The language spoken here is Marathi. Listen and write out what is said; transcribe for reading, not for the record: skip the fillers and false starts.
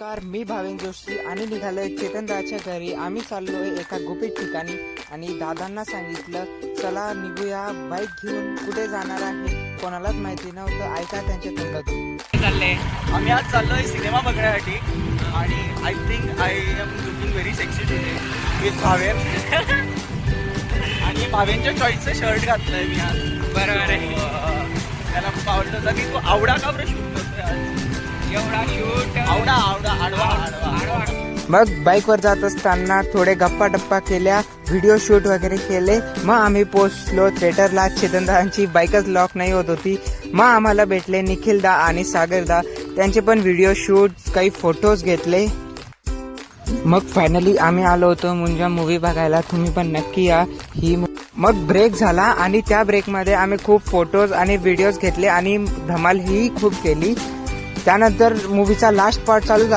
नमस्कार, मी भावेन जोशी आणि निघालोय चेतनदाच्या घरी. आम्ही चाललोय एका गुपित ठिकाणी आणि दादांना सांगितलं चला निघूया. बाईक घेऊन कुठे जाणार आहे कोणालाच माहिती नव्हतं. ऐका त्यांच्या तोंडातून. चाललंय आम्ही आज चाललोय सिनेमा बघण्यासाठी आणि I think I am looking very sexy today with Bhaven. आणि भावेनच्या चॉईसचं शर्ट घातलंय मी आज. बरोबर आहे. त्याला खूप आवडतं होतं की तू आवडा का बरं शूट करतोय आज. एवढा शूट आवडा आवडा आडवा आडवा. मग बाईकवर जात असताना थोडे गप्पा टप्पा केल्या, व्हिडिओ शूट वगैरे केले. मग आम्ही पोहोचलो थिएटरला. चेतनदाची बाईकच लॉक नाही होत होती. मग आम्हाला भेटले निखिलदा आणि सागरदा. त्यांचे पण व्हिडिओ शूट, काही फोटोज घेतले. मग फायनली आम्ही आलो होतो मुंजा मूवी बघायला. तुम्ही पण नक्की या. मग ब्रेक झाला आणि त्या ब्रेकमध्ये आम्ही खूप फोटोज आणि व्हिडिओज घेतले आणि धमाल ही खूप केली. त्यानंतर मूवीचा लास्ट पार्ट चालू झाला.